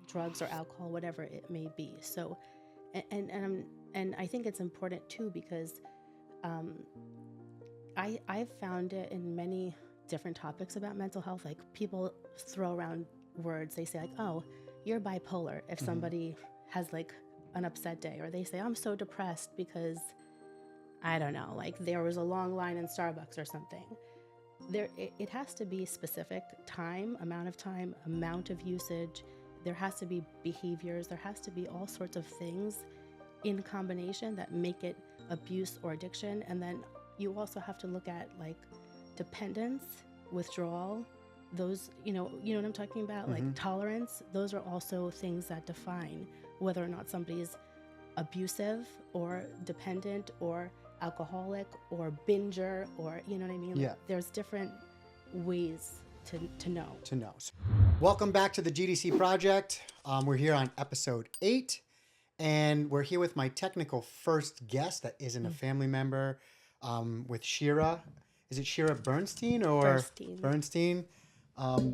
drugs or alcohol, whatever it may be. So, and I think it's important too because I've found it in many different topics about mental health. Like people throw around words. They say like, "Oh, you're bipolar." If somebody has like an upset day, or they say, "I'm so depressed because I don't know, like there was a long line in Starbucks or something." It has to be specific amount of usage. There has to be behaviors. There has to be all sorts of things in combination that make it abuse or addiction. And then you also have to look at like dependence, withdrawal, those, you know what I'm talking about? Like tolerance. Those are also things that define whether or not somebody's abusive or dependent or alcoholic or binger, or you know what I mean? Yeah. There's different ways to know. Welcome back to the GDC Project. We're here on episode 8, and we're here with my technical first guest that isn't a family member, with Shira. Is it Shira Burstein or Burstein?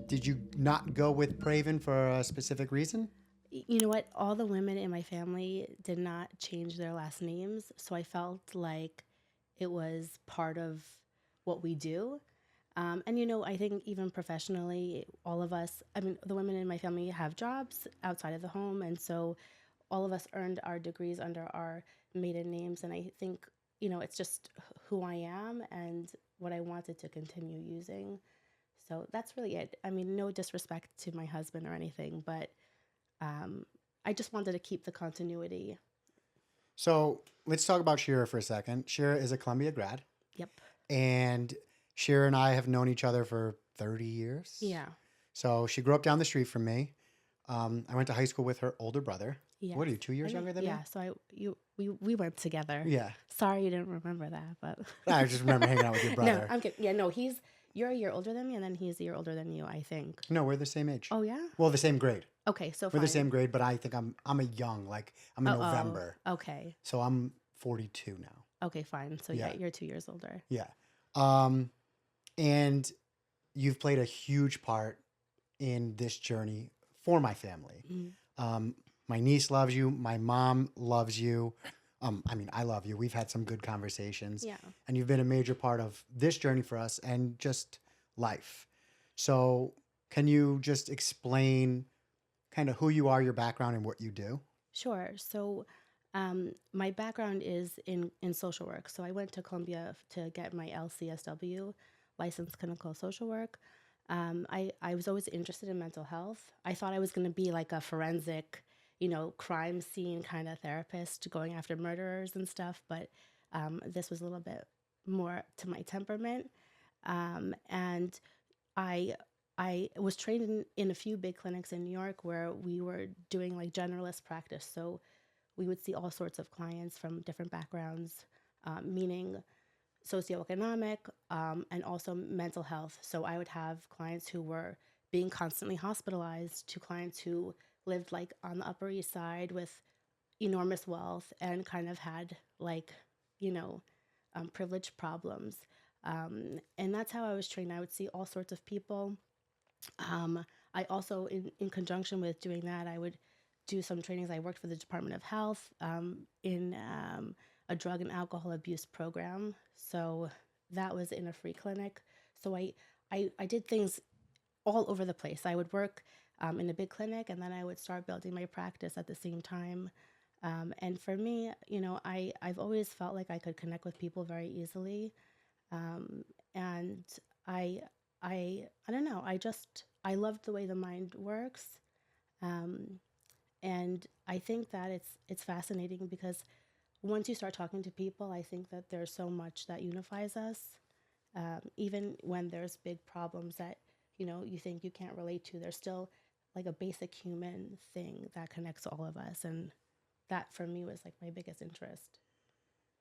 Did you not go with Praven for a specific reason? You know what? All the women in my family did not change their last names, so I felt like it was part of what we do. And, you know, I think even professionally, all of us, I mean, the women in my family have jobs outside of the home, and so all of us earned our degrees under our maiden names, and I think, you know, it's just who I am and what I wanted to continue using. So that's really it. I mean, no disrespect to my husband or anything, but I just wanted to keep the continuity. So let's talk about Shira for a second. Shira is a Columbia grad. Yep. And Shira and I have known each other for 30 years. Yeah. So she grew up down the street from me. I went to high school with her older brother. Yes. What are you, 2 years younger than me? Yeah, so we went together. Yeah. Sorry you didn't remember that, but I just remember hanging out with your brother. No, I'm kidding. Yeah, no, you're a year older than me, and then he's a year older than you, I think. No, we're the same age. Oh yeah? Well, the same grade. Okay, so We're fine. the same grade, but I think I'm a young, like I'm in November. Okay. So I'm 42 now. Okay, fine. So yeah, you're 2 years older. Yeah. And you've played a huge part in this journey for my family. My niece loves you. My mom loves you. I mean, I love you. We've had some good conversations. Yeah. And you've been a major part of this journey for us and just life. So can you just explain kind of who you are, your background, and what you do? Sure. So my background is in social work. So I went to Columbia to get my LCSW, licensed clinical social work. I was always interested in mental health. I thought I was going to be like a forensic, you know, crime scene kind of therapist going after murderers and stuff. But this was a little bit more to my temperament. And I was trained in a few big clinics in New York where we were doing like generalist practice. So we would see all sorts of clients from different backgrounds, meaning socioeconomic, and also mental health. So I would have clients who were being constantly hospitalized to clients who lived like on the Upper East Side with enormous wealth and kind of had like, you know, privilege problems. And that's how I was trained. I would see all sorts of people. I also, in conjunction with doing that, I would do some trainings. I worked for the Department of Health in a drug and alcohol abuse program. So that was in a free clinic. So I did things all over the place. I would work in a big clinic, and then I would start building my practice at the same time. And for me, you know, I've always felt like I could connect with people very easily. And I don't know, I loved the way the mind works. And I think that it's fascinating because once you start talking to people, I think that there's so much that unifies us, even when there's big problems that, you know, you think you can't relate to. There's still like a basic human thing that connects all of us. And that for me was like my biggest interest.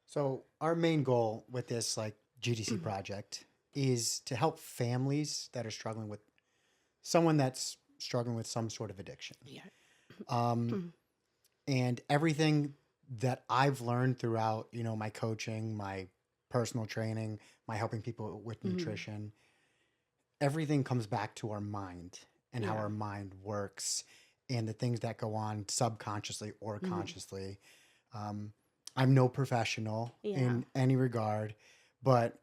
So our main goal with this like GDC project is to help families that are struggling with someone that's struggling with some sort of addiction. Yeah. And everything that I've learned throughout, you know, my coaching, my personal training, my helping people with nutrition, everything comes back to our mind and how our mind works and the things that go on subconsciously or Hmm. consciously. Um, I'm no professional Yeah. in any regard, but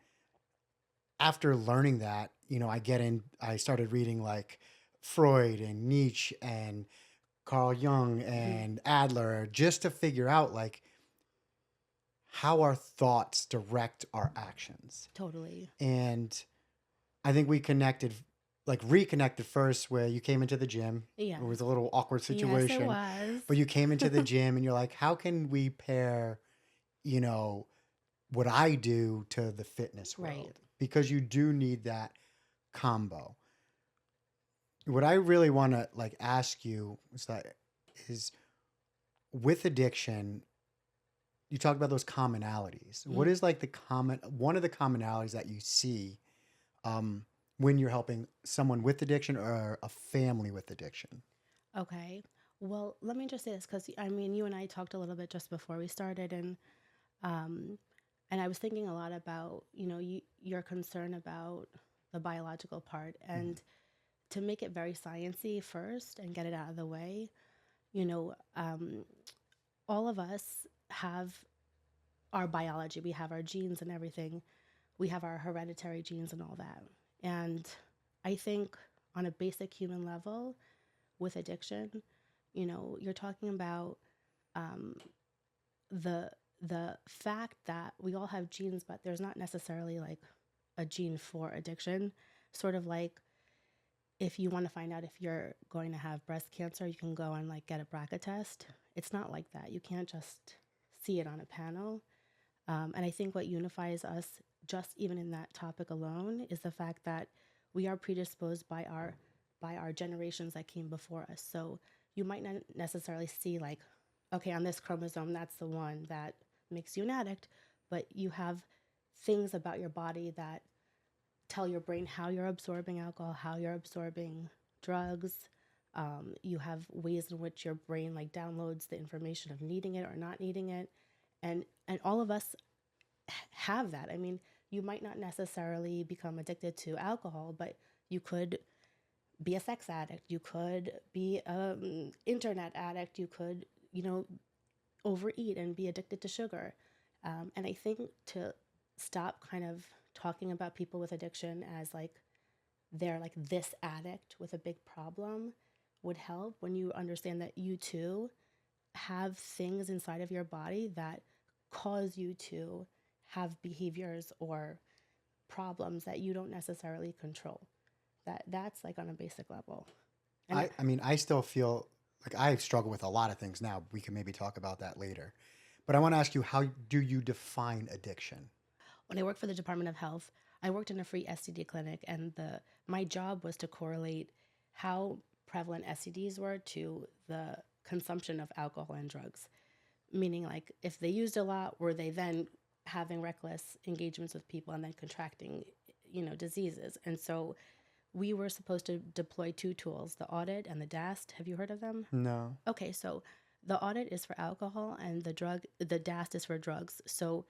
after learning that, I started reading like Freud and Nietzsche and Carl Jung Hmm. and Adler just to figure out like how our thoughts direct our actions. Totally. And I think we connected, like reconnected first, where you came into the gym. It was Yes. a little awkward Yes, it situation, was. but you came into the gym and you're like, how can we pair, you know, what I do to the fitness Right. world? Because you do need that combo. What I really want to like ask you is with addiction, you talk about those commonalities. What Mm. is like the common one of the commonalities that you see um, when you're helping someone with addiction or a family with addiction? Okay. Well, let me just say this because I mean, you and I talked a little bit just before we started, um, and I was thinking a lot about your concern about the biological part, Mhm. and to make it very sciency first and get it out of the way. You know, all of us have our biology. We have our genes and everything. We have our hereditary genes and all that. And I think on a basic human level, with addiction, you're talking about um, the the fact that we all have genes, but there's not necessarily like a gene for addiction. Sort of like if you want to find out if you're going to have breast cancer, you can go and like get a BRCA test. It's not like that. You can't just see it on a panel. And I think what unifies us, just even in that topic alone, is the fact that we are predisposed by our generations that came before us. So you might not necessarily see like, okay, on this chromosome, that's the one that makes you an addict, but you have things about your body that tell your brain how you're absorbing alcohol, how you're absorbing drugs. You have ways in which your brain like downloads the information of needing it or not needing it, and all of us have that. I mean, you might not necessarily become addicted to alcohol, but you could be a sex addict. You could be an internet addict. You could, you know, overeat and be addicted to sugar. And I think to stop kind of talking about people with addiction as like they're like this addict with a big problem would help when you understand that you too have things inside of your body that cause you to have behaviors or problems that you don't necessarily control. That's like on a basic level. And I mean, I still feel like I struggle with a lot of things now. We can maybe talk about that later. But I want to ask you, how do you define addiction? when I worked for the Department of Health, I worked in a free STD clinic, and the my job was to correlate how prevalent STDs were to the consumption of alcohol and drugs. Meaning, like, if they used a lot, were they then having reckless engagements with people and then contracting, diseases? And so we were supposed to deploy two tools, the audit and the DAST. Have you heard of them? No. Okay, so the audit is for alcohol and the DAST is for drugs. So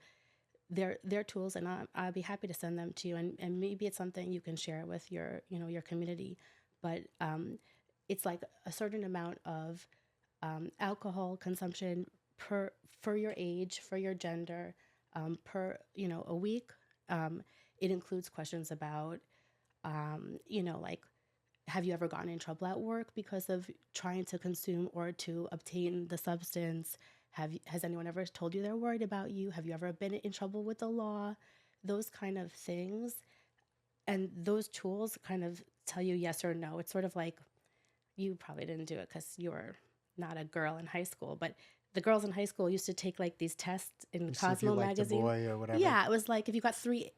they're tools, and I'll be happy to send them to you, and maybe it's something you can share with your community. But it's like a certain amount of alcohol consumption per for your age, for your gender, per a week. Um, it includes questions about like have you ever gotten in trouble at work because of trying to consume or to obtain the substance? Has anyone ever told you they're worried about you? Have you ever been in trouble with the law? Those kind of things. And those tools kind of tell you yes or no. It's sort of like you probably didn't do it because you were not a girl in high school, but the girls in high school used to take like these tests in You see if you Cosmo liked a magazine. boy or whatever. Yeah, it was like if you got three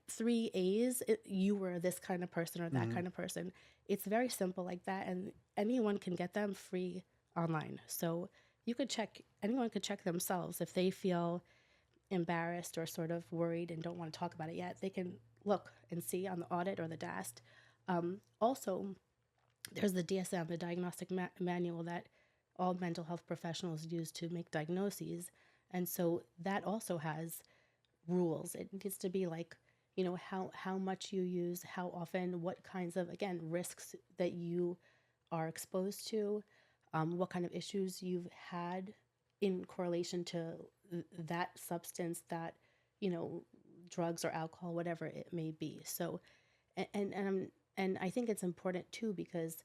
A's, you were this kind of person or that Hmm. kind of person. It's very simple like that, and anyone can get them free online. So anyone could check themselves if they feel embarrassed or sort of worried and don't want to talk about it yet. They can look and see on the audit or the DAST. Also, there's the DSM, the diagnostic manual that all mental health professionals use to make diagnoses. And so that also has rules. It needs to be like, how much you use, how often, what kinds of, again, risks that you are exposed to. what kind of issues you've had in correlation to that substance, that, you know, drugs or alcohol, whatever it may be. So, and I think it's important too because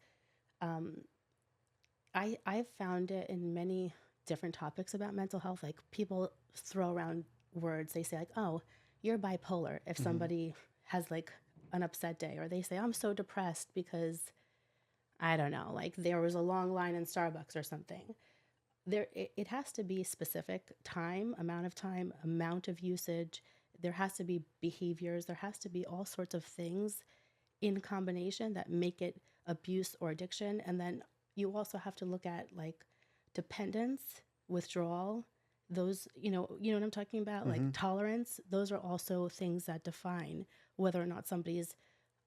um, I've found it in many different topics about mental health. Like people throw around words. They say like, "Oh, you're bipolar." If Mm-hmm. somebody has like an upset day, or they say, "I'm so depressed because I don't know, like there was a long line in Starbucks or something." It has to be specific time, amount of usage. There has to be behaviors. There has to be all sorts of things in combination that make it abuse or addiction. And then you also have to look at like dependence, withdrawal, those, you know what I'm talking about? Like Mm-hmm. tolerance, those are also things that define whether or not somebody is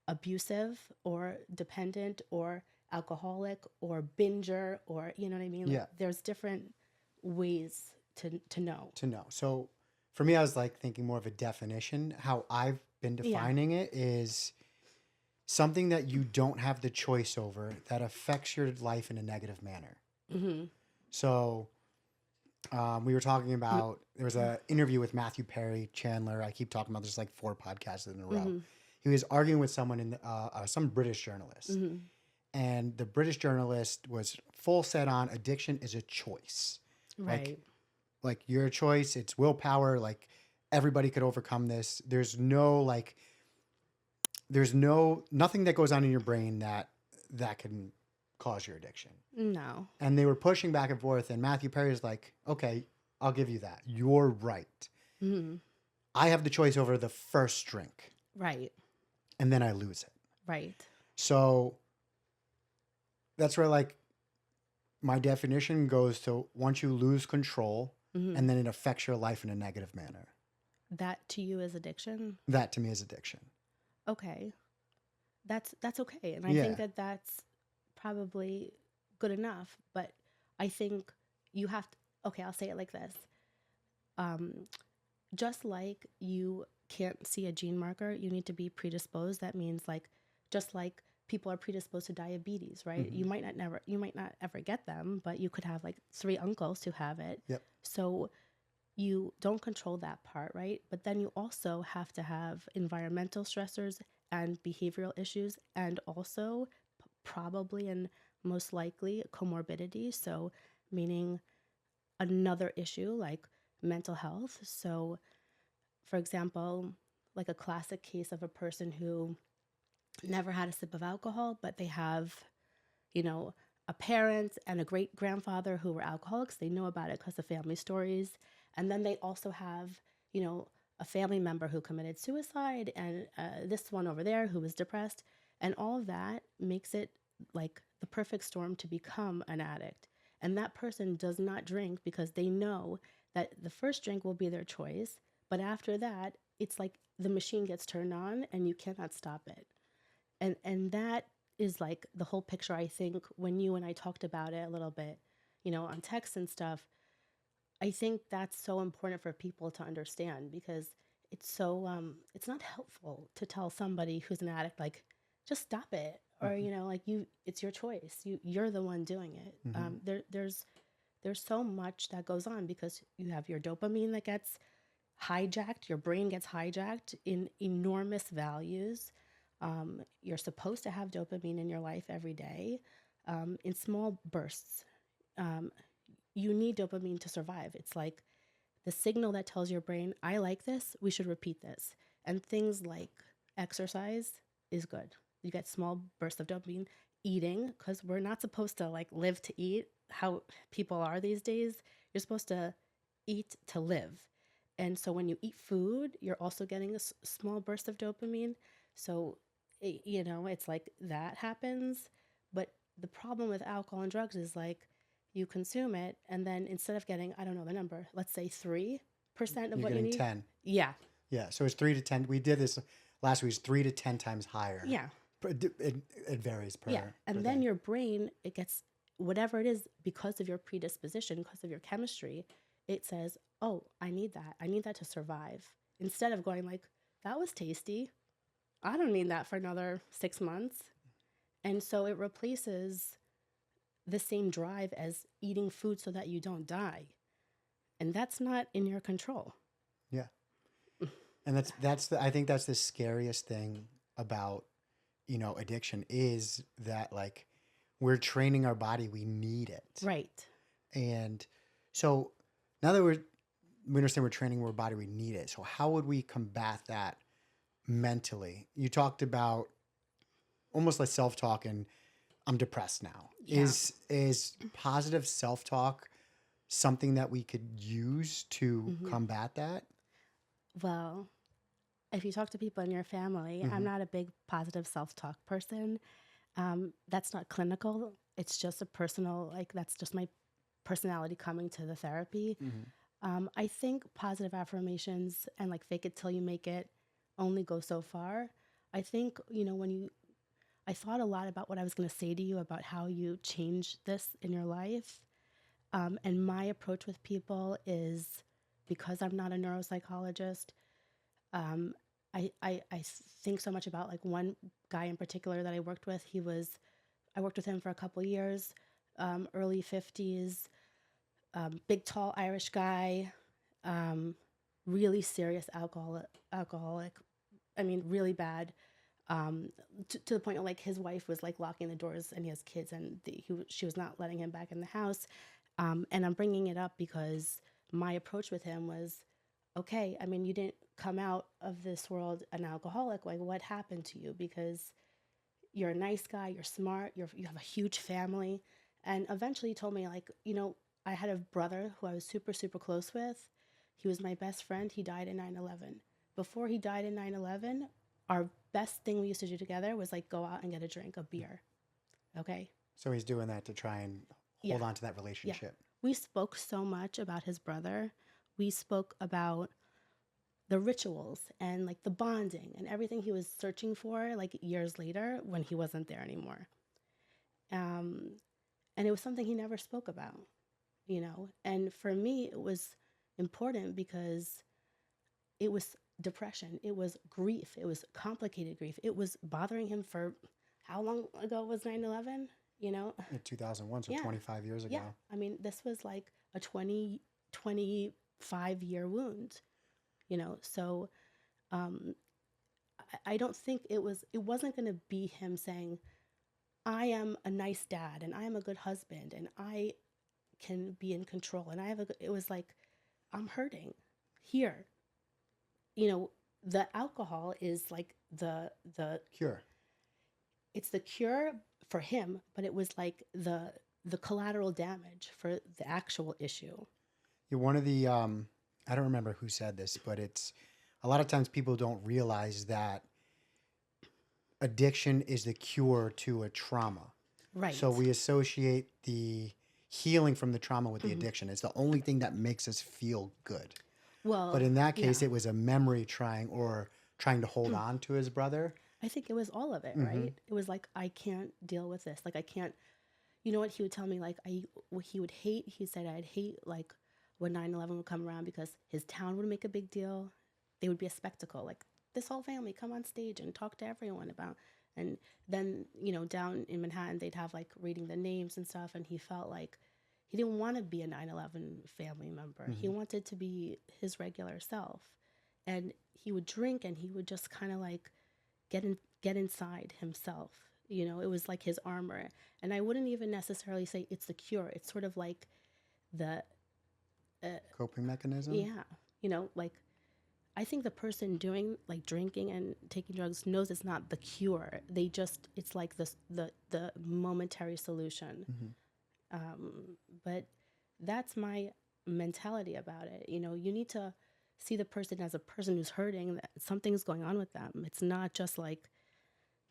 abusive or dependent or alcoholic or binger, or you know what I mean? Like Yeah. there's different ways to know. To know. So for me, I was like thinking more of a definition. How I've been Yeah. defining it is something that you don't have the choice over that affects your life in a negative manner. Mhm. So we were talking about, there was an interview with Matthew Perry Chandler. I keep talking about this like 4 podcasts in a row. Mhm. He was arguing with someone some British journalist, Mhm. and the British journalist was full set on addiction is a choice. Like Right. like your choice, it's willpower. Like everybody could overcome this. There's nothing that goes on in your brain that can cause your addiction. No. And they were pushing back and forth, and Matthew Perry's like, okay, I'll give you that. You're right. Mhm. I have the choice over the first drink, Right. and then I lose it. Right. So that's where like my definition goes to once you lose control Mhm. and then it affects your life in a negative manner. That to you is addiction. That to me is addiction. Okay. That's okay. And I think Yeah. that that's probably good enough, but I think you have to, okay, I'll say it like this. Um just like you can't see a gene marker, you need to be predisposed. That means like just like people are predisposed to diabetes, right? Mm-hmm. You might not ever get them, but you could have like 3 uncles who have it. Yep. So you don't control that part, right? But then you also have to have environmental stressors and behavioral issues, and also probably and most likely comorbidity. So, meaning another issue like mental health. So, for example, like a classic case of a person who never had a sip of alcohol, but they have, you know, a parent and a great grandfather who were alcoholics. They know about it because of family stories. And then they also have, you know, a family member who committed suicide, and this one over there who was depressed. And all of that makes it like the perfect storm to become an addict. And that person does not drink because they know that the first drink will be their choice. But after that, it's like the machine gets turned on and you cannot stop it. And that is like the whole picture. I think when you and I talked about it a little bit, you know, on text and stuff, I think that's so important for people to understand, because it's not helpful to tell somebody who's an addict like just stop it, or Mm-hmm. you know, like you, it's your choice, you're the one doing it. Mm-hmm. There's so much that goes on because you have your dopamine that gets hijacked, your brain gets hijacked in enormous values. You're supposed to have dopamine in your life every day, in small bursts. Um, you need dopamine to survive. It's like the signal that tells your brain, I like this, we should repeat this. And things like exercise is good. You get small bursts of dopamine. Eating, because we're not supposed to like live to eat how people are these days. You're supposed to eat to live. And so when you eat food, you're also getting a small burst of dopamine. So, you know, it's like that happens. But the problem with alcohol and drugs is like you consume it, and then instead of getting, I don't know the number, let's say 3% of You're what you getting need. 10. Yeah. Yeah. So it's 3 to 10. We did this last week. It's 3 to 10 times higher. Yeah. It varies per, Yeah. per And then thing. your brain, it gets whatever it is because of your predisposition, because of your chemistry, it says, oh, I need that. I need that to survive. Instead of going like, that was tasty. I don't need that for another 6 months. And so it replaces the same drive as eating food so that you don't die. And that's not in your control. Yeah. And I think that's the scariest thing about, addiction is that like we're training our body, we need it. Right. And so now that we understand we're training our body, we need it. So how would we combat that mentally? You talked about almost like self-talk and I'm depressed now. Yeah. Is positive self-talk something that we could use to combat that? Well, if you talk to people in your family, I'm not a big positive self-talk person. That's not clinical. It's just a personal, like, that's just my personality coming to the therapy. I think positive affirmations and like fake it till you make it only go so far. I think, I thought a lot about what I was going to say to you about how you change this in your life. And my approach with people is, because I'm not a neuropsychologist, I think so much about like one guy in particular that I worked with. I worked with him for a couple years, early 50s, big, tall Irish guy, really serious alcoholic. I mean, really bad. To the point where like his wife was like locking the doors and he has kids and she was not letting him back in the house. And I'm bringing it up because my approach with him was, okay, I mean, you didn't come out of this world an alcoholic. Like, what happened to you? Because you're a nice guy, you're smart, you have a huge family. And eventually he told me, like, I had a brother who I was super, super close with. He was my best friend. He died in 9/11. Before he died in 9/11, our best thing we used to do together was like go out and get a drink, a beer. Okay? So he's doing that to try and hold on to that relationship. Yeah. We spoke so much about his brother. We spoke about the rituals and like the bonding and everything he was searching for like years later when he wasn't there anymore. And it was something he never spoke about, And for me, it was important because it was depression. It was grief. It was complicated grief. It was bothering him for how long ago was 9/11? In 2001, so 25 years ago. Yeah. I mean, this was like a 25-year wound, So I don't think it wasn't going to be him saying, I am a nice dad and I am a good husband and I can be in control and it was like, I'm hurting here. The alcohol is like the Cure. it's the cure for him, but it was like the collateral damage for the actual issue. You're one of the I don't remember who said this, but it's a lot of times people don't realize that addiction is the cure to a trauma. Right. So we associate the healing from the trauma with the addiction. It's the only thing that makes us feel good. Well, but in that case, it was a memory trying to hold on to his brother. I think it was all of it, right? It was like, I can't deal with this. Like, I can't, you know what he would tell me? Like, he said I'd hate like when 9/11 would come around because his town would make a big deal. They would be a spectacle. Like, this whole family come on stage and talk to everyone about, and then, down in Manhattan, they'd have like reading the names and stuff. And he felt like he didn't want to be a 9/11 family member. He wanted to be his regular self. And he would drink and he would just kind of like get inside himself. It was like his armor. And I wouldn't even necessarily say it's the cure. It's sort of like the coping mechanism. Yeah. Like, I think the person doing like drinking and taking drugs knows it's not the cure. It's like the momentary solution. But that's my mentality about it. You need to see the person as a person who's hurting, that something's going on with them. It's not just like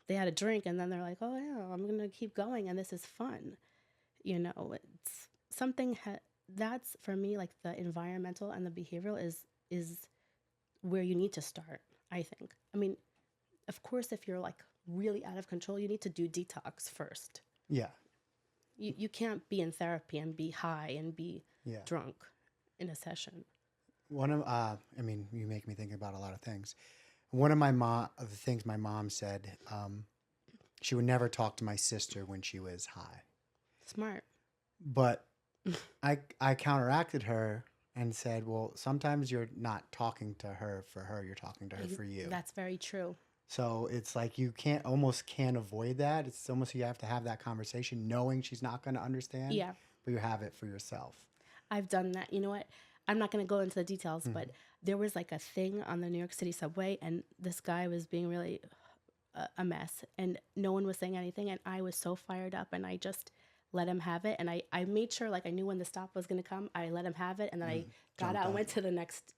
they had a drink and then they're like, oh yeah, I'm going to keep going and this is fun. It's something that's for me, like the environmental and the behavioral is where you need to start, I think. I mean, of course, if you're like really out of control, you need to do detox first. Yeah. You can't be in therapy and be high and be drunk in a session. You make me think about a lot of things. One of the things my mom said, she would never talk to my sister when she was high. Smart. But I counteracted her and said, well, sometimes you're not talking to her for her, you're talking to her for you. That's very true. So it's like you can't avoid that. It's almost you have to have that conversation knowing she's not going to understand, Yeah. but you have it for yourself. I've done that. You know what? I'm not going to go into the details, but there was like a thing on the New York City subway, and this guy was being really a mess, and no one was saying anything, and I was so fired up, and I just let him have it, and I made sure, like, I knew when the stop was going to come. I let him have it, and then I got Jumped out and on went it. to the next,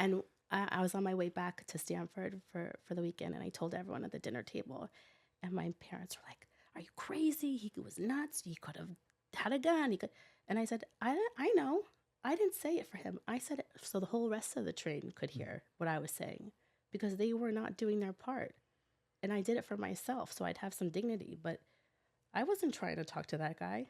and I was on my way back to Stanford for the weekend, and I told everyone at the dinner table, and my parents were like, "Are you crazy? He was nuts. He could have had a gun. He could," and I said, I know. I didn't say it for him. I said it so the whole rest of the train could hear what I was saying, because they were not doing their part. And I did it for myself so I'd have some dignity, but I wasn't trying to talk to that guy.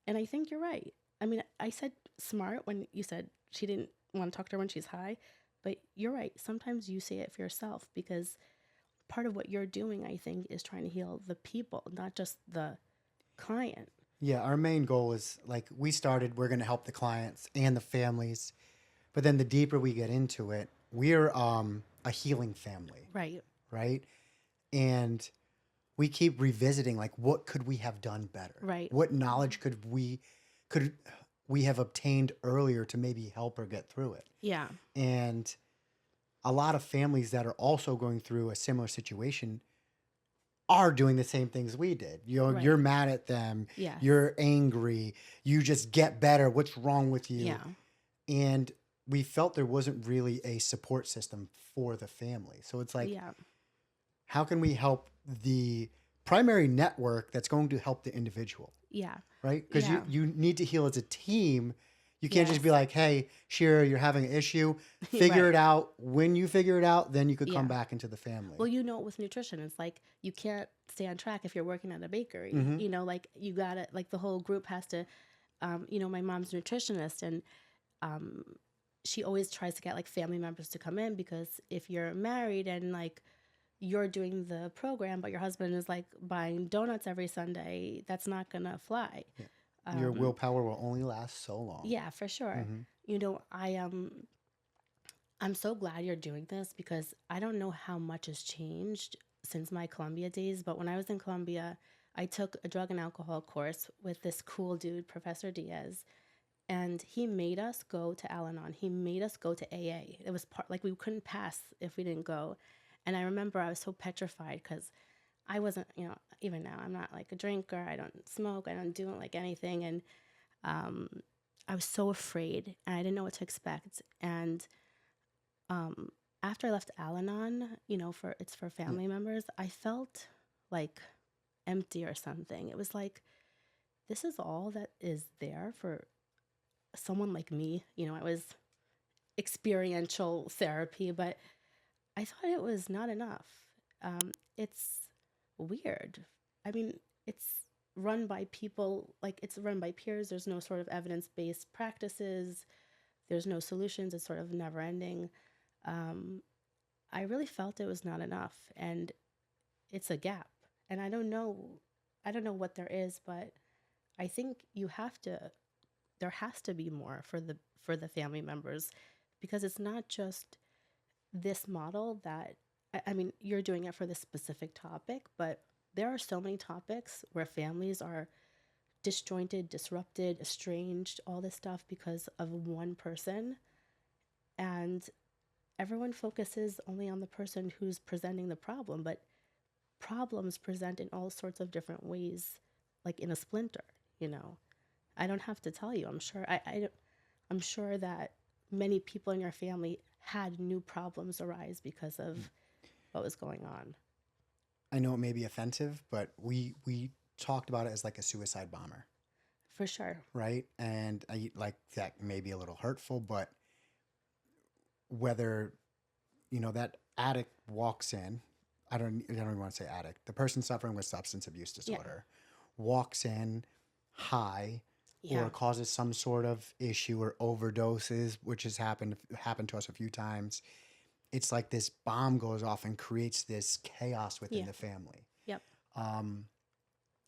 And I think you're right. I mean, I said smart when you said she didn't want to talk to her when she's high, but you're right. Sometimes you say it for yourself, because part of what you're doing, I think, is trying to heal the people, not just the client. Yeah, our main goal is like we're going to help the clients and the families, but then the deeper we get into it, we're a healing family, Right. right? And we keep revisiting like what could we have done better? Right. What knowledge could we have obtained earlier to maybe help her get through it? Yeah. And a lot of families that are also going through a similar situation are doing the same things we did. You know, Right. you're mad at them, Yes. you're angry, you just get better. What's wrong with you? Yeah. And we felt there wasn't really a support system for the family. So it's like, Yeah. how can we help the primary network that's going to help the individual, Yeah. right? Because Yeah. you need to heal as a team. You can't just Yes. be like, hey, Shira, you're having an issue. Figure Right. it out. When you figure it out, then you could come Yeah. back into the family. Well, you know, with nutrition, it's like you can't stay on track if you're working at a bakery. Mhm. You know, like you got to, like the whole group has to, you know, my mom's a nutritionist, and um, she always tries to get like family members to come in, because if you're married and like you're doing the program, but your husband is like buying donuts every Sunday, that's not going to fly. Your willpower will only last so long. Yeah, for sure. Mhm. You know, I'm so glad you're doing this, because I don't know how much has changed since my Columbia days, but when I was in Columbia, I took a drug and alcohol course with this cool dude, Professor Diaz, and he made us go to Al-Anon. He made us go to AA. It was part like we couldn't pass if we didn't go. And I remember I was so petrified, because I wasn't, you know, even now I'm not like a drinker. I don't smoke. I don't do like anything, and um, I was so afraid, and I didn't know what to expect. And um, after I left Al-Anon, you know, for family members, I felt like empty or something. It was like, this is all that is there for someone like me. You know, I was experiential therapy, but I thought it was not enough. It's weird. I mean, it's run by people, like it's run by peers. There's no sort of evidence based practices, there's no solutions. It's sort of never ending. Um, I really felt it was not enough, and it's a gap. And I don't know what there is, but I think there has to be more for the family members, because it's not just this model that, I mean, you're doing it for this specific topic, but there are so many topics where families are disjointed, disrupted, estranged, all this stuff because of one person. And everyone focuses only on the person who's presenting the problem, but problems present in all sorts of different ways, like in a splinter, you know. I don't have to tell you. I'm sure that many people in your family had new problems arise because of what was going on. I know it may be offensive, but we talked about it as like a suicide bomber, For sure. right? And I like that may be a little hurtful, but whether that addict walks in, I don't even want to say addict. The person suffering with substance abuse disorder walks in high Yeah. or causes some sort of issue or overdoses, which has happened to us a few times. It's like this bomb goes off and creates this chaos within Yeah. the family. Yep. Um,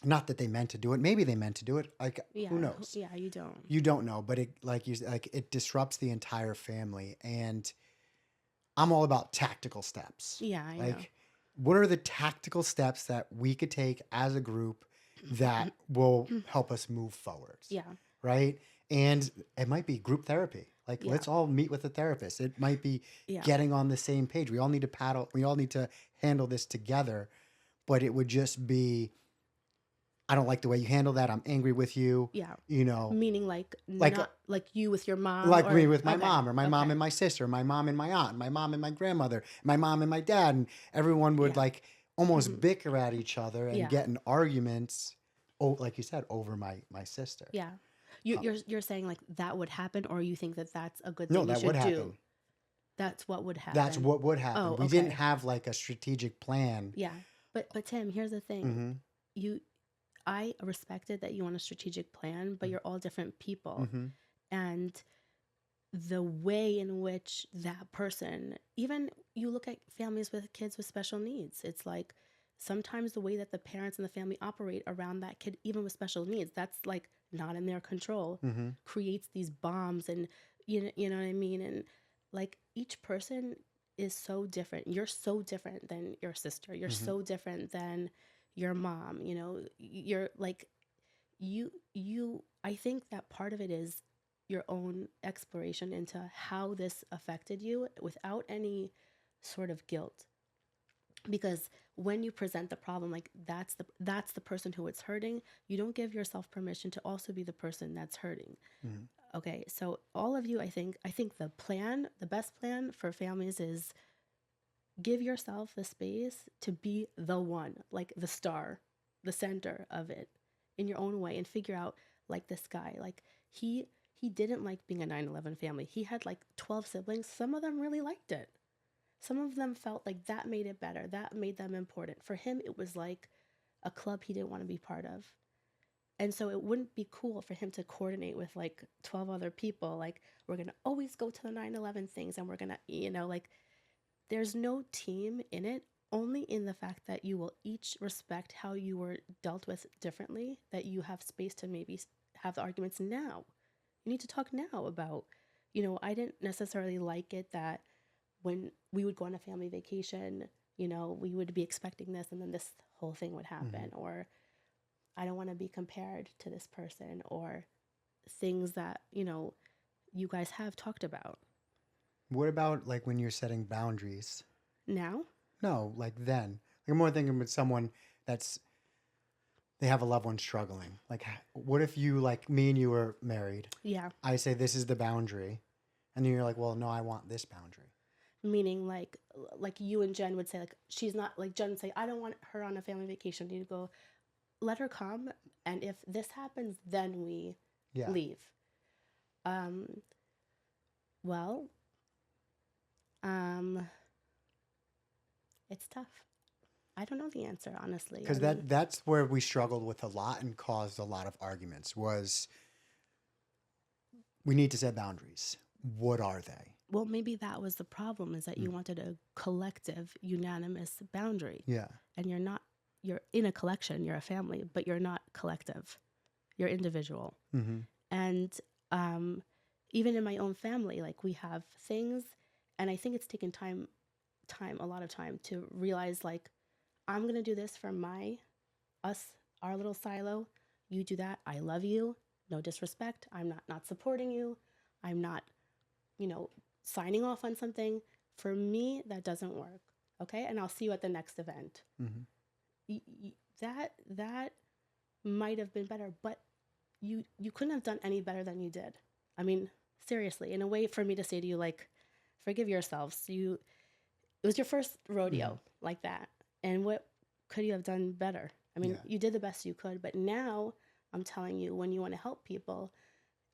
not that they meant to do it. Maybe they meant to do it. Like, who Yeah, knows? yeah, you don't. You don't know, but it like it disrupts the entire family. And I'm all about tactical steps. Yeah, I know. Like, what are the tactical steps that we could take as a group that will help us move forwards? Yeah, Right? And it might be group therapy. Like, yeah, let's all meet with a therapist. It might be yeah, getting on the same page. We all need to paddle. We all need to handle this together. But it would just be, I don't like the way you handle that. I'm angry with you. yeah. You know, Meaning like like not like you with your mom like me or with my okay, mom, or my mom okay. and my sister, my mom and my aunt, my mom and my grandmother, my mom and my dad, and everyone would Yeah. like almost Hmm. bicker at each other and Yeah. get in arguments. Oh, like you said, over my sister. Yeah. You, Um, you're saying like that would happen, or you think that that's a good no, thing we that would should do? happen. That's what would That's happen. what would happen. Oh, We didn't okay. have like a strategic plan. Yeah. But Tim, here's the thing. Mm-hmm. You I respected that you want a strategic plan, but you're all different people. Mm-hmm. And the way in which that person, even you look at families with kids with special needs, it's like sometimes the way that the parents and the family operate around that kid, even with special needs, that's like not in their control, Mm-hmm. creates these bombs. And you know what I mean? And like each person is so different. You're so different than your sister. You're Mm-hmm. so different than your mom. You know, you're like I think that part of it is your own exploration into how this affected you without any sort of guilt, because when you present the problem like that's the person who it's hurting, you don't give yourself permission to also be the person that's hurting. Mm-hmm. Okay, so all of you, I think the best plan for families is give yourself the space to be the one, like the star, the center of it in your own way, and figure out like this guy, like he didn't like being a 9/11 family. He had like 12 siblings. Some of them really liked it. Some of them felt like that made it better. That made them important. For him, it was like a club he didn't want to be part of. And so it wouldn't be cool for him to coordinate with like 12 other people. Like, we're going to always go to the 9/11 things, and we're going to, like, there's no team in it, only in the fact that you will each respect how you were dealt with differently, that you have space to maybe have the arguments now. You need to talk now about, I didn't necessarily like it that when we would go on a family vacation, we would be expecting this and then this whole thing would Mm-hmm. happen. Or I don't want to be compared to this person, or things that, you guys have talked about. What about like when you're setting boundaries? Now? No, like then. Like, I'm more thinking with someone that's they have a loved one struggling. Like, what if you, like me and you were married? Yeah. I say this is the boundary, and then you're like, well, no, I want this boundary. Meaning like you and Jen would say, like, she's not, like, Jen would say, I don't want her on a family vacation. You go, let her come, and if this happens, then we Yeah. leave. Um, well, um, it's tough. I don't know the answer, honestly. I Because mean, that's where we struggled with a lot and caused a lot of arguments was we need to set boundaries. What are they? well, maybe that was the problem, is that you Mm. wanted a collective, unanimous boundary, Yeah. and you're in a collection, you're a family, but you're not collective. You're individual. Mm-hmm. And even in my own family, like, we have things, and I think it's taken a lot of time to realize, like, I'm going to do this for our little silo. You do that. I love you. No disrespect. I'm not supporting you. I'm not, signing off on something. For me, that doesn't work. Okay. And I'll see you at the next event. Mm-hmm. That might have been better, but you couldn't have done any better than you did. I mean, seriously, in a way for me to say to you, like, forgive yourselves. It was your first rodeo, Mm-hmm. like that. And what could you have done better? I mean, Yeah. you did the best you could, but now I'm telling you, when you want to help people,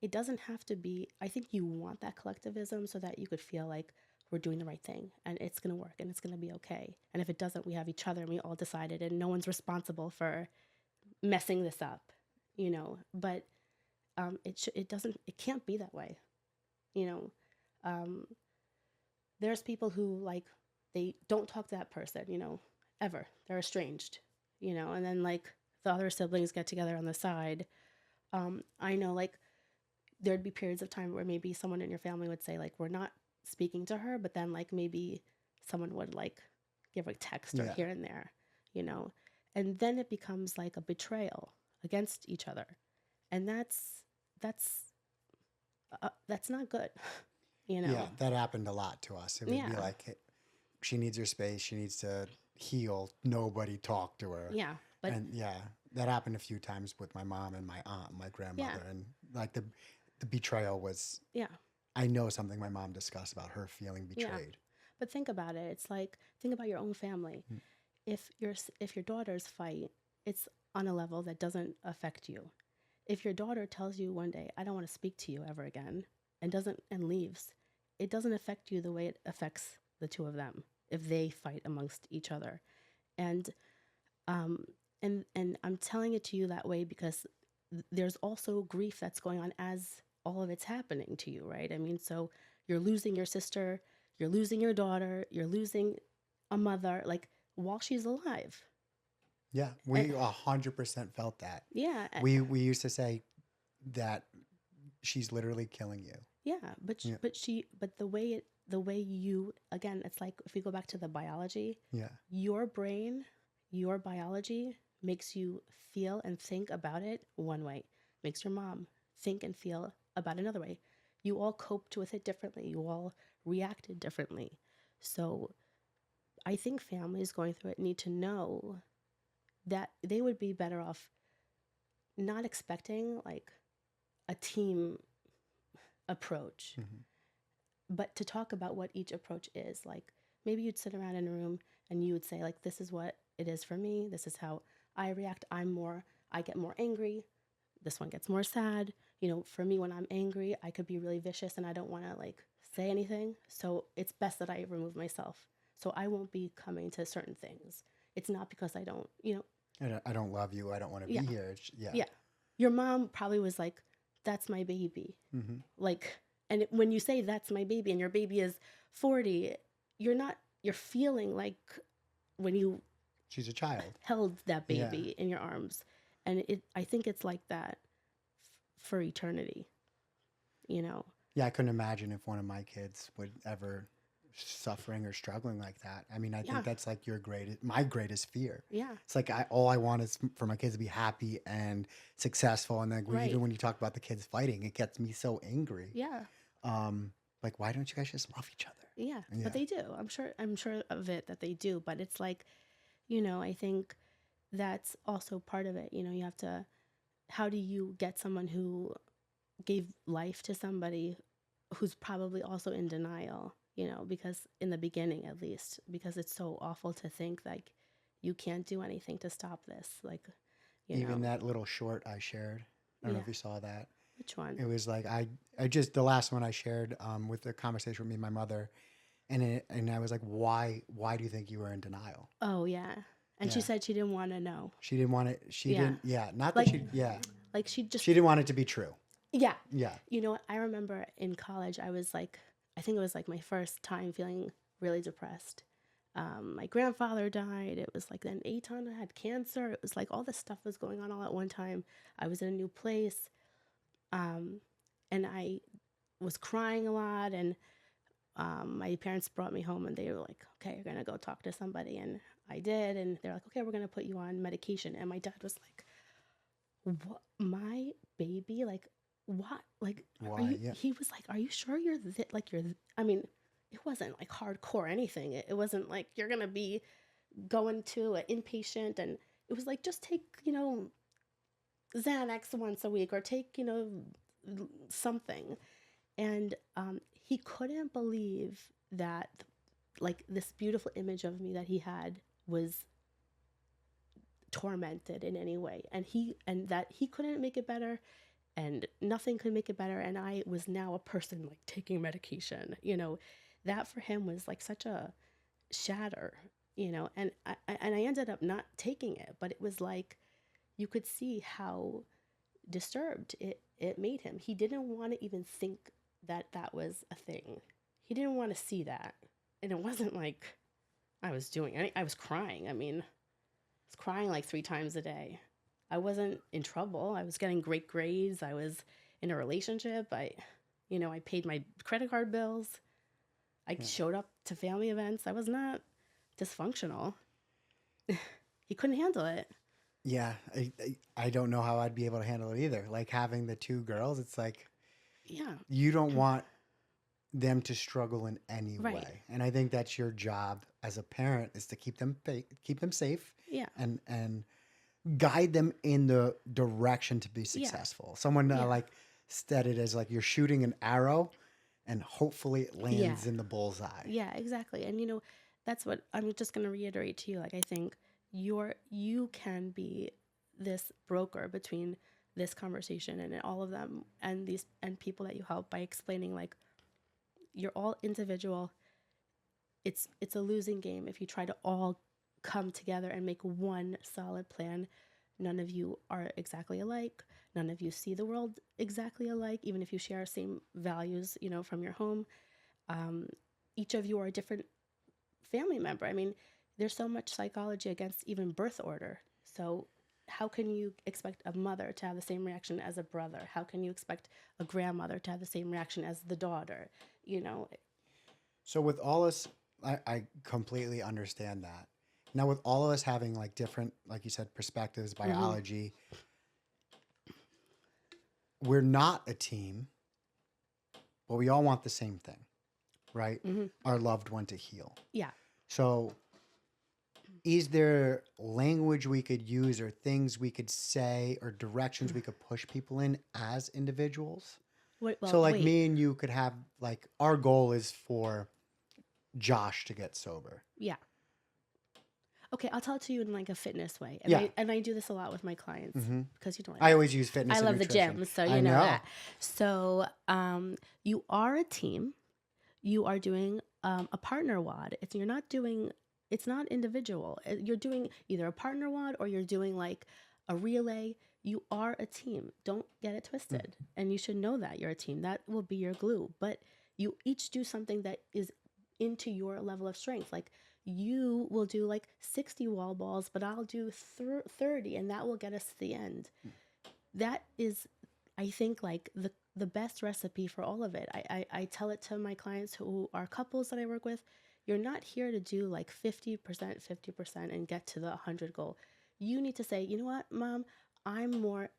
it doesn't have to be, I think you want that collectivism so that you could feel like we're doing the right thing and it's going to work and it's going to be okay. And if it doesn't, we have each other and we all decided, and no one's responsible for messing this up, but it can't be that way. You know, um, there's people who, like, they don't talk to that person, ever. They're estranged, and then, like, the other siblings get together on the side. I know like there'd be periods of time where maybe someone in your family would say like we're not speaking to her, but then like maybe someone would like give a text or Yeah. here and there, you know, and then it becomes like a betrayal against each other, and that's that's not good, you Yeah, know. that happened a lot to us. It would be Yeah, like, hey, she needs her space. She needs to heal. Nobody talk to her. yeah, but And yeah, that happened a few times with my mom and my aunt, and my yeah, grandmother, and like the betrayal was. yeah, I know something my mom discussed about her feeling yeah. betrayed. But think about it. It's like think about your own family. Mm. If your daughters fight, it's on a level that doesn't affect you. If your daughter tells you one day, "I don't want to speak to you ever again," and leaves, it doesn't affect you the way it affects the two of them if they fight amongst each other. And um and I'm telling it to you that way because there's also grief that's going on as all of it's happening to you, right? I mean, so you're losing your sister, you're losing your daughter, you're losing a mother, like while she's alive. Yeah, And, we 100% felt that. yeah, We used to say that she's literally killing you. yeah, Yeah, but the way you again, it's like if we go back to the biology, yeah, your brain, your biology makes you feel and think about it one way, makes your mom think and feel about another way. You all coped with it differently, you all reacted differently. So I think families going through it need to know that they would be better off not expecting like a team approach, hmm but to talk about what each approach is. Like maybe you'd sit around in a room and you would say like this is what it is for me, this is how I react. I get more angry, this one gets more sad. You know, for me when I'm angry I could be really vicious and I don't want to like say anything, so it's best that I remove myself, so I won't be coming to certain things. It's not because I don't, you know. I don't love you. I don't want to Yeah, be here. Yeah. yeah, your mom probably was like, that's my baby. hmm Like, and when you say that's my baby and your baby is 40, you're not, you're feeling like when you She's a child. held that Yeah. baby in your arms. And I think it's like that for eternity, you know? Yeah, I couldn't imagine if one of my kids would ever suffering or struggling like that. I mean, I Yeah, think that's like my greatest fear. yeah, It's like all I want is for my kids to be happy and successful. And then right. even when you talk about the kids fighting, it gets me so angry. Yeah, Um, like, why don't you guys just love each other? yeah. But Yeah. they do. I'm sure of it that they do. But it's like, you know, I think that's also part of it. You know, you have to, how do you get someone who gave life to somebody who's probably also in denial, you know, because in the beginning at least, because it's so awful to think like you can't do anything to stop this. Like, you Even know, that little short I shared, I don't know yeah. if you saw that. Which one? It was like I just the last one I shared with the conversation with me and my mother, and I was like, why do you think you were in denial? Oh, yeah. And she Yeah, said she didn't want to know. she didn't want it. She Yeah. didn't. Yeah, not that Like, she. Yeah, like she just, she didn't want it to be true. yeah. Yeah, You know what? I remember in college, I was like, I think it was like my first time feeling really depressed. My grandfather died. It was like then Aton had cancer. It was like all this stuff was going on all at one time. I was in a new place. Um, and I was crying a lot. And my parents brought me home and they were like, okay, you're going to go talk to somebody. And I did. And they're like, okay, we're going to put you on medication. And my dad was like, what? My baby? Like, what? Like, are why? you? Yeah, He was like, are you sure you're like you're? I mean, it wasn't like hardcore anything. It wasn't like you're gonna be going to an inpatient, and it was like just take Xanax once a week or take something. And he couldn't believe that like this beautiful image of me that he had was tormented in any way, and that he couldn't make it better and nothing could make it better, and I was now a person like taking medication, that for him was like such a shatter, and I ended up not taking it, but it was like you could see how disturbed it made him. He didn't want to even think that that was a thing. He didn't want to see that. And it wasn't like I was crying. I mean, I was crying like 3 times a day. I wasn't in trouble. I was getting great grades. I was in a relationship. I paid my credit card bills. I Yeah. showed up to family events. I was not dysfunctional. He couldn't handle it. Yeah, I don't know how I'd be able to handle it either. Like having the two girls, it's like Yeah. you don't want them to struggle in any Right. way. And I think that's your job as a parent is to keep them safe Yeah. and guide them in the direction to be Yeah. successful. Someone Yeah. like said it as like you're shooting an arrow and hopefully it Yeah. lands in the bullseye. Yeah, exactly. And that's what I'm just going to reiterate to you. Like, I think you can be this broker between this conversation and all of them and these and people that you help by explaining, like, you're all individual. It's a losing game if you try to all come together and make one solid plan. None of you are exactly alike. None of you see the world exactly alike, even if you share same values, from your home. Each of you are a different family member. I mean, there's so much psychology against even birth order. So how can you expect a mother to have the same reaction as a brother? How can you expect a grandmother to have the same reaction as the daughter? So with all us, I completely understand that. Now with all of us having like different, like you said, perspectives, biology, we're not a team, but we all want the same thing, right? Our loved one to heal. Yeah. So is there language we could use or things we could say or directions we could push people in as individuals? So like me and you could have like our goal is for Josh to get sober. Yeah. Okay, I'll tell it to you in like a fitness way. Yeah. I do this a lot with my clients because I always use fitness. I and love the nutrition. gym, so I you know know that. So you are a team. You are doing a partner WOD. It's not individual. You're doing either a partner WOD or you're doing like a relay. You are a team. Don't get it twisted. And you should know that you're a team. That will be your glue. But you each do something that is into your level of strength. Like you will do like 60 wall balls, but I'll do 30, and that will get us to the end. That is, I think, like the best recipe for all of it. I tell it to my clients who are couples that I work with. You're not here to do like 50%, 50% and get to the 100 goal. You need to say, you know what, Mom,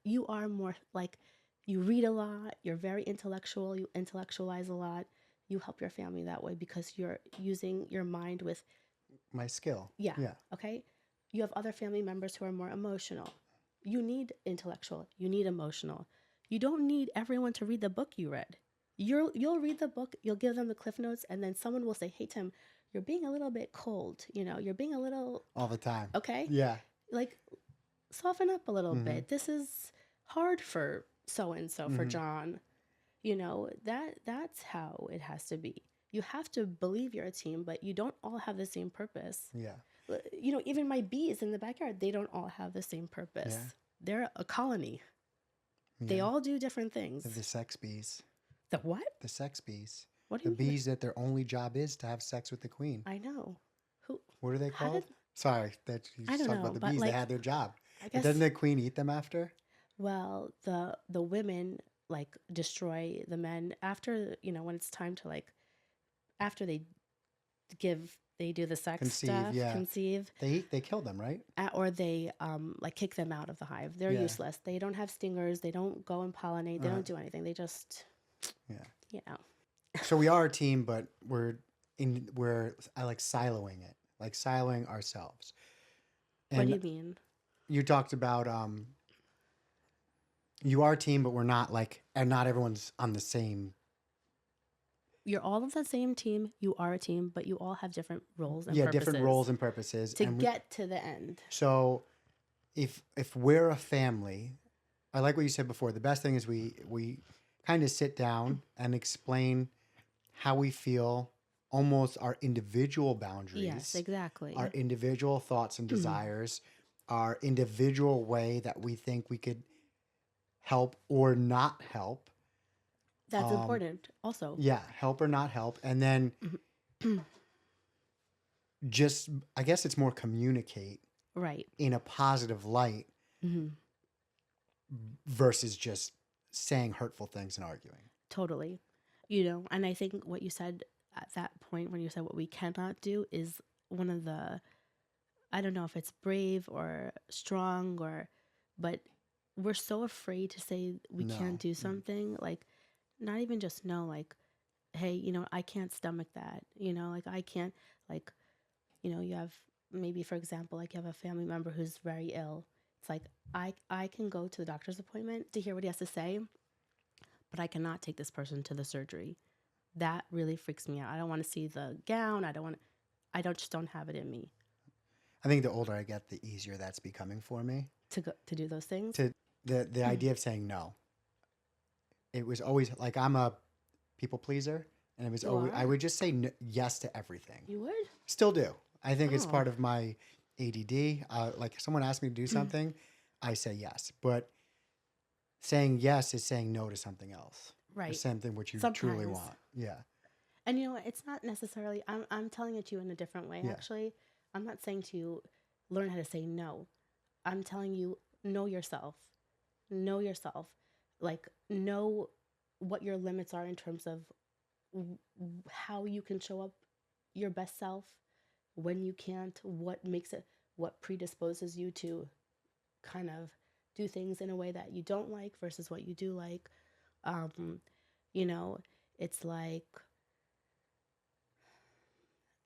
you are more like, you read a lot, you're very intellectual, you intellectualize a lot. You help your family that way because you're using your mind with my skill. Yeah. Yeah. Okay. You have other family members who are more emotional. You need intellectual. You need emotional. You don't need everyone to read the book you read. You'll read the book. You'll give them the cliff notes, and then someone will say, "Hey Tim, you're being a little bit cold. You're being a little all the time." Okay. Yeah. Like soften up a little bit. This is hard for so and so for John. That's how it has to be. You have to believe you're a team, but you don't all have the same purpose. Yeah. Even my bees in the backyard, they don't all have the same purpose. Yeah. They're a colony. Yeah. They all do different things. They're the sex bees. The what? The sex bees. What do you The mean? bees that their only job is to have sex with the queen. I know. Who? What are they How called? Sorry, that you I don't talk know, about the but, bees. like, They had their job. I But guess. doesn't the queen eat them after? Well, the women like destroy the men after when it's time to like after they do the sex Conceive, stuff, yeah. conceive, They kill them, right? or they like kick them out of the hive. They're Yeah. useless. They don't have stingers. They don't go and pollinate. They don't do anything. They just Yeah. So we are a team, but I like siloing it, like siloing ourselves. What do And you mean? you talked about you are a team, but we're not like, and not everyone's on the same. You're all of the same team. You are a team, but you all have different roles and Yeah, purposes different roles and purposes. to and get to the end. So if we're a family, I like what you said before. The best thing is we kind of sit down and explain how we feel, almost our individual boundaries. Yes, exactly. Our individual thoughts and desires, our individual way that we think we could help or not help. That's important also. Yeah, help or not help. And then just, I guess it's more communicate Right. in a positive light versus just saying hurtful things and arguing. Totally. You know, and I think what you said at that point when you said what we cannot do is one of the, I don't know if it's brave or strong or, but we're so afraid to say we can't No. do something. Like, not even just no, like, hey, you know, I can't stomach that. You know, like, I can't, like, you know, you have maybe, for example, like you have a family member who's very ill. It's like, I can go to the doctor's appointment to hear what he has to say, but I cannot take this person to the surgery. That really freaks me out. I don't want to see the gown. I don't just don't have it in me I think the older I get, the easier that's becoming for me. to do those things. To the idea of saying no. It was always like I'm a people pleaser, and it was You always I are? would just say yes to everything. You would? Still do. I think it's Oh. part of my ADD. Like if someone asks me to do something, I say yes. But saying yes is saying no to something else. Or Right. something which you truly Sometimes. want. Yeah. And you know what? It's not necessarily, I'm telling it to you in a different way, Yeah. actually. I'm not saying to you, learn how to say no. I'm telling you, know yourself. Know yourself. Like, know what your limits are in terms of how you can show up your best self, when you can't, what predisposes you to kind of do things in a way that you don't like versus what you do like. Um, you know, it's like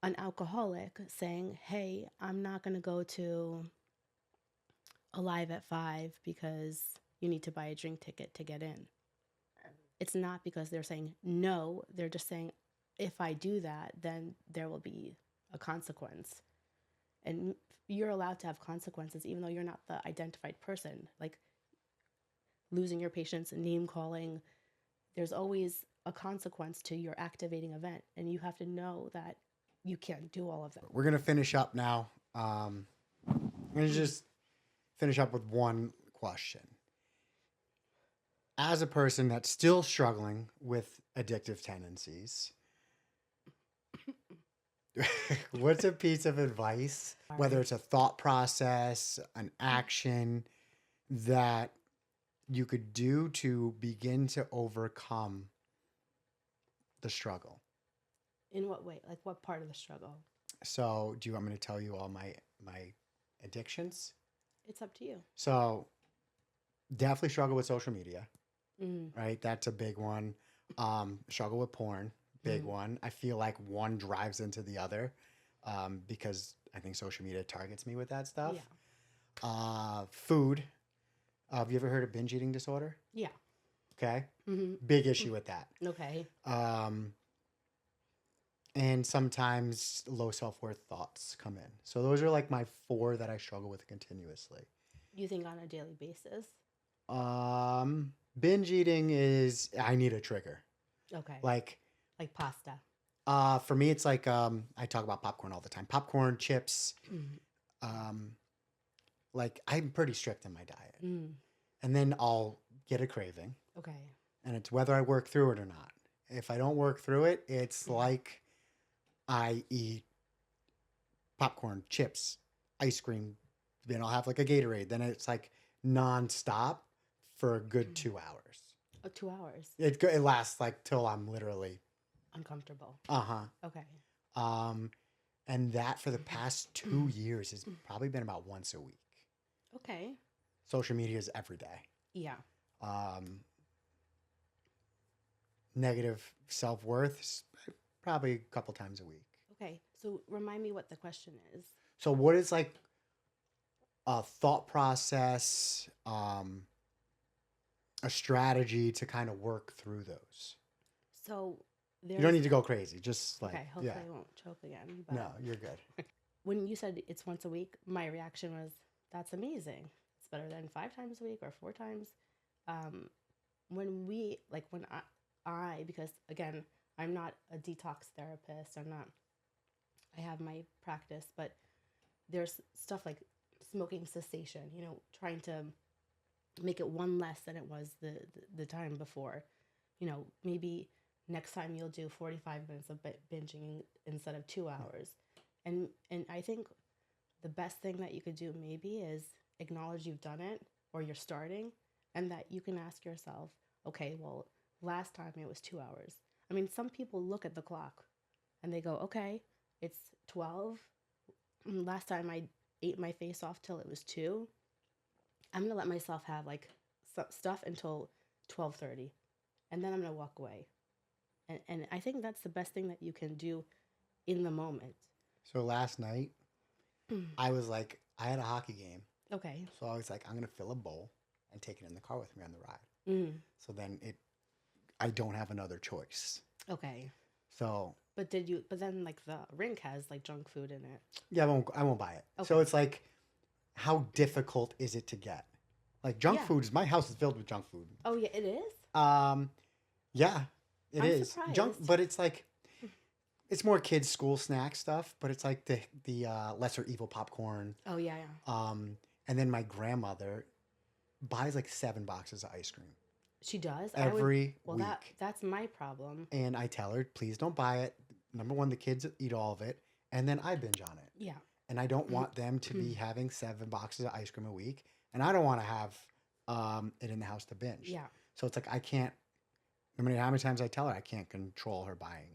an alcoholic saying, hey, I'm not going to go to Alive at 5 because you need to buy a drink ticket to get in. It's not because they're saying no, they're just saying, if I do that, then there will be a consequence. And you're allowed to have consequences even though you're not the identified person. Like losing your patients and name calling, there's always a consequence to your activating event. And you have to know that you can't do all of that. We're gonna finish up now. I'm gonna just finish up with one question. As a person that's still struggling with addictive tendencies, what's a piece of advice, whether it's a thought process, an action that you could do to begin to overcome the struggle? In what way? Like what part of the struggle? So, do you want me to tell you all my addictions? It's up to you. So, definitely struggle with social media, Mm. right? That's a big one. Struggle with porn, big one. I feel like one drives into the other because I think social media targets me with that stuff. Yeah. Food. Have you ever heard of binge eating disorder? Yeah. Okay. Mm-hmm. Big issue with that. Okay. And sometimes low self-worth thoughts come in. So those are like my 4 that I struggle with continuously. You think on a daily basis? Binge eating is I need a trigger. Okay. Like pasta. for me it's like I talk about popcorn all the time. Popcorn, chips. Mm. Like I'm pretty strict in my diet. Mm. And then I'll get a craving. Okay. And it's whether I work through it or not. If I don't work through it, it's like I eat popcorn, chips, ice cream, then I'll have like a Gatorade. Then it's like nonstop for a good 2 hours. 2 hours. It lasts like till I'm literally Uncomfortable. Uh-huh. Okay. And that for the past 2 years has probably been about once a week. Okay. Social media is every day. Yeah. Negative self-worth is probably a couple times a week. Okay. So remind me what the question is. So what is like a thought process, a strategy to kind of work through those? So You don't need to go crazy. Just like, okay. Hopefully I won't choke again. But no, you're good. when you said it's once a week, my reaction was, that's amazing. It's better than 5 times a week or 4 times. When I, because again, I'm not a detox therapist. I have my practice, but there's stuff like smoking cessation, trying to make it one less than it was the time before. Maybe next time you'll do 45 minutes of binging instead of 2 hours. And I think the best thing that you could do maybe is acknowledge you've done it or you're starting and that you can ask yourself, okay, well, last time it was 2 hours. I mean, some people look at the clock and they go, okay, it's 12. Last time I ate my face off till it was 2. I'm going to let myself have like stuff until 12:30, and then I'm going to walk away. And I think that's the best thing that you can do in the moment. So last night, I was like, I had a hockey game. Okay. So I was like, I'm going to fill a bowl and take it in the car with me on the ride. So then I don't have another choice. Okay. So. But then like the rink has like junk food in it. Yeah, I won't buy it. Okay. So it's like, how difficult is it to get? Like junk food, my house is filled with junk food. Oh yeah, it is? Yeah, it is. Surprised. Junk, but it's like, it's more kids' school snack stuff, but it's like the lesser evil popcorn. Oh yeah. And then my grandmother buys like 7 boxes of ice cream. She does? Every week. Well, that's my problem. And I tell her, please don't buy it. Number one, the kids eat all of it, and then I binge on it. Yeah. And I don't want them to be having 7 boxes of ice cream a week, and I don't want to have it in the house to binge. Yeah. So it's like I can't. No matter how many times I tell her, I can't control her buying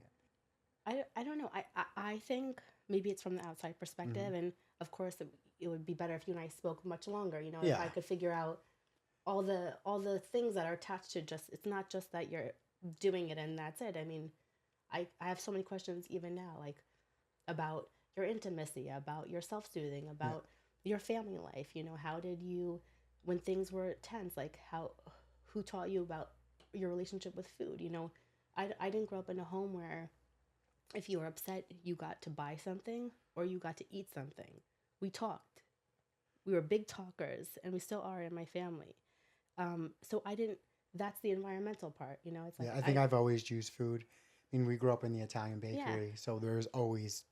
it. I don't know. I think maybe it's from the outside perspective, and of course it would be better if you and I spoke much longer. You know, if I could figure out all the things that are attached to it's not just that you're doing it and that's it. I mean, I have so many questions even now, like about your intimacy, about your self-soothing, about your family life. You know, how did you, when things were tense, like who taught you about your relationship with food? You know, I didn't grow up in a home where if you were upset, you got to buy something or you got to eat something. We talked. We were big talkers, and we still are in my family. So that's the environmental part, you know? It's like, I think I've always used food. I mean, we grew up in the Italian bakery, so there's always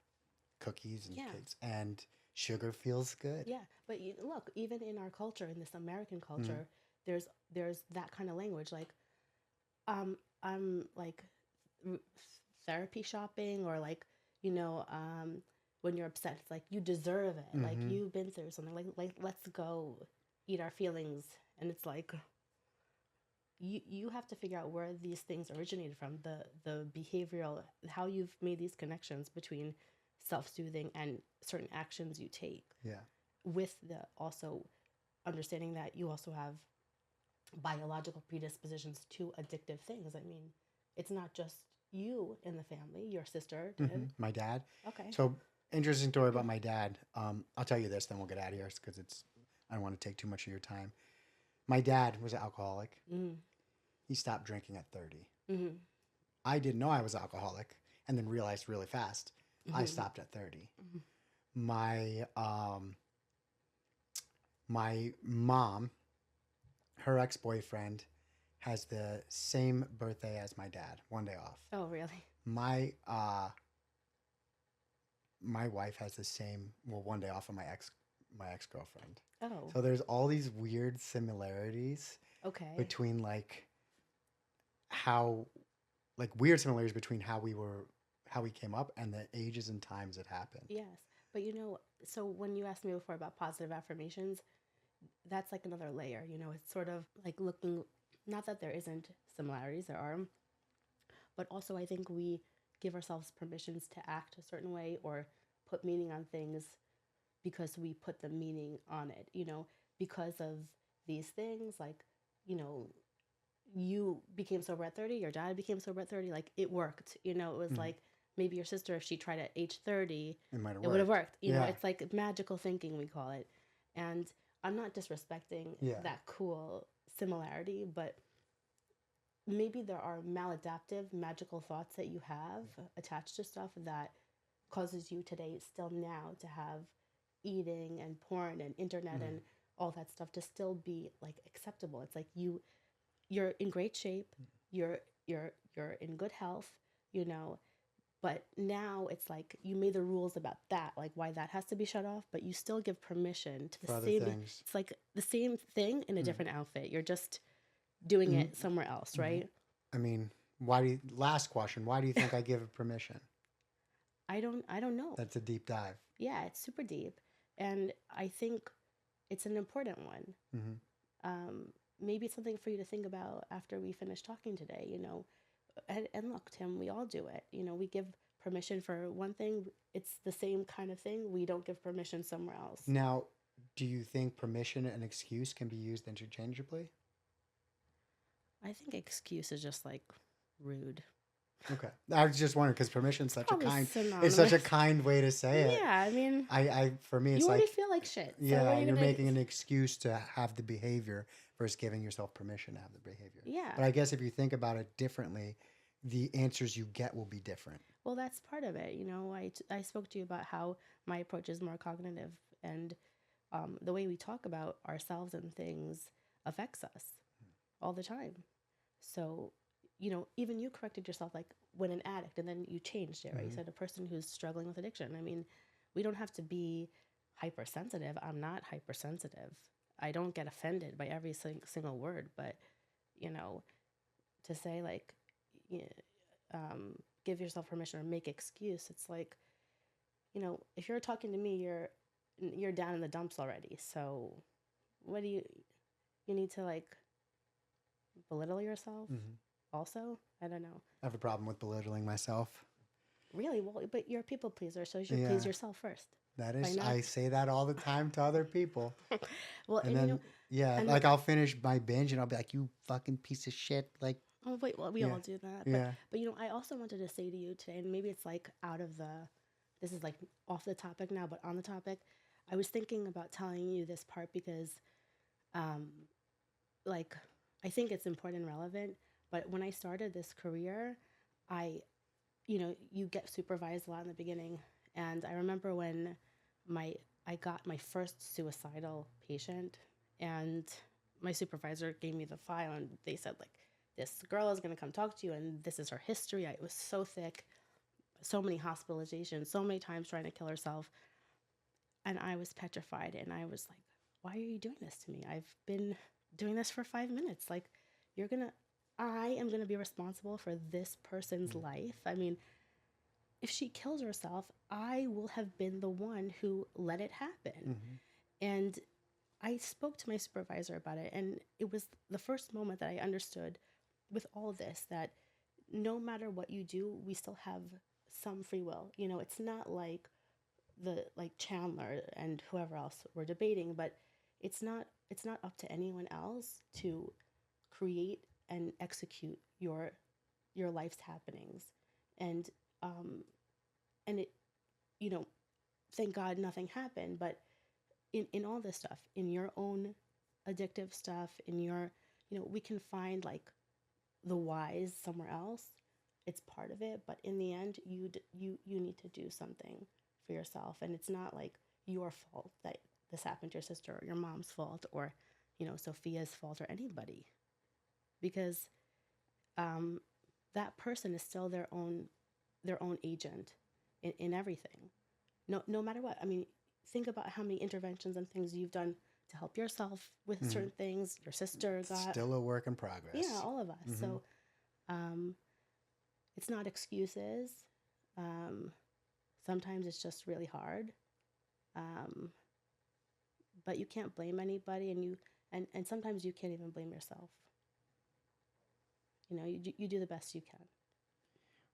cookies and cakes, and sugar feels good. Yeah, but look, even in our culture, in this American culture, there's that kind of language, like, I'm like therapy shopping, or like, you know, when you're upset, it's like, you deserve it. Like, you've been through something, like let's go eat our feelings. And it's like, you have to figure out where these things originated from, the behavioral, how you've made these connections between self-soothing and certain actions you take. Yeah. With the also understanding that you also have biological predispositions to addictive things. I mean, it's not just you in the family. Your sister did. My dad. Okay. So, interesting story about my dad. I'll tell you this, then we'll get out of here because I don't want to take too much of your time. My dad was an alcoholic. He stopped drinking at 30. I didn't know I was alcoholic, and then realized really fast I stopped at 30. My mom, her ex-boyfriend, has the same birthday as my dad, one day off. Oh, really? My wife has the same, one day off of my ex-girlfriend. Oh. So there's all these weird similarities between weird similarities between how we came up and the ages and times it happened. Yes. But you know, so when you asked me before about positive affirmations, that's like another layer, you know, it's sort of like looking, not that there isn't similarities, there are, but also I think we give ourselves permissions to act a certain way or put meaning on things because we put the meaning on it, you know, because of these things, like, you know, you became sober at 30, your dad became sober at 30, like it worked, you know, it was like maybe your sister, if she tried at age 30, it would have worked. You know, it's like magical thinking, we call it. And I'm not disrespecting that cool similarity, but maybe there are maladaptive, magical thoughts that you have attached to stuff that causes you today, still now, to have eating and porn and internet and all that stuff to still be like acceptable. It's like you're in great shape, you're in good health, you know, but now it's like you made the rules about that, like why that has to be shut off, but you still give permission to the same things. It's like the same thing in a different outfit. You're just doing it somewhere else, right? I mean, last question, why do you think I give permission? I don't know. That's a deep dive. Yeah, it's super deep. And I think it's an important one. maybe it's something for you to think about after we finish talking today, you know. And look, Tim, we all do it. You know, we give permission for one thing, it's the same kind of thing. We don't give permission somewhere else. Now, do you think permission and excuse can be used interchangeably? I think excuse is just like rude. Okay, I was just wondering because permission such a Probably kind. It's synonymous. such a kind way to say it. Yeah, I mean, For me, it's you already like, feel like shit. So yeah, what are you you're gonna? making an excuse to have the behavior versus giving yourself permission to have the behavior. Yeah. But I guess if you think about it differently, the answers you get will be different. Well, that's part of it. You know, I spoke to you about how my approach is more cognitive, and the way we talk about ourselves and things affects us all the time. So, you know, even you corrected yourself like when an addict, and then you changed it, right? You Mhm. said a person who's struggling with addiction. I mean, we don't have to be hypersensitive. I'm not hypersensitive. I don't get offended by every single word, but, you know, to say like, give yourself permission or make excuse, it's like, you know, if you're talking to me, you're down in the dumps already. So what do you need to like belittle yourself Mhm. also? I don't know. I have a problem with belittling myself. Really? Well, but you're a people pleaser, so you should Yeah. please yourself first. That By is, not. I say that all the time to other people. Well, And and you then, know, yeah, and like I'll finish my binge and I'll be like, you fucking piece of shit. Like, oh wait, well we yeah, all do that. yeah. But you know, I also wanted to say to you today, and maybe it's like out of the, this is like off the topic now, but on the topic, I was thinking about telling you this part because, um, like, I think it's important and relevant. But when I started this career, I, you know, you get supervised a lot in the beginning, and I remember when my I got my first suicidal patient, and my supervisor gave me the file, and they said like, this girl is going to come talk to you, and this is her history. It was so thick, so many hospitalizations, so many times trying to kill herself, and I was petrified, and I was like, why are you doing this to me? I've been doing this for 5 minutes. Like, I am gonna be responsible for this person's Mhm. life. I mean, if she kills herself, I will have been the one who let it happen. Mhm. And I spoke to my supervisor about it, and it was the first moment that I understood with all this that no matter what you do, we still have some free will. You know, it's not like the like Chandler and whoever else were debating, but it's not up to anyone else to create and execute your life's happenings. And and it, you know, thank God nothing happened, but in all this stuff, in your own addictive stuff, in your, you know, we can find like the whys somewhere else. It's part of it, but in the end, you need to do something for yourself, and it's not like your fault that this happened to your sister, or your mom's fault, or, you know, Sophia's fault, or anybody, because um, that person is still their own agent in everything. No matter what. I mean, think about how many interventions and things you've done to help yourself with Mhm. certain things. Your sister got, Still a work in yeah, progress. all of us. Mhm. So um, it's not excuses. Um, sometimes it's just really hard. Um, but you can't blame anybody, and sometimes you can't even blame yourself. You know, you do the best you can.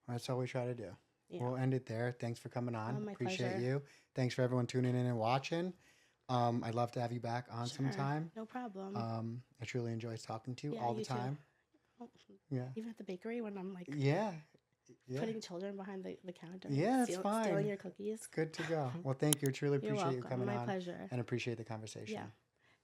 That's all we try to do. Yeah. We'll end it there. Thanks for coming on. My Appreciate pleasure. you. Thanks for everyone tuning in and watching. I'd love to have you back on Sure. sometime. No problem. I truly enjoy talking to you Yeah, all the you too. time. Oh, Yeah. even at the bakery when I'm like Yeah. Yeah. putting children behind the counter, Yeah, it's stealing fine. your cookies. It's good to go. Well, thank you. Truly You're appreciate you welcome. coming My on pleasure. and appreciate the conversation. Yeah.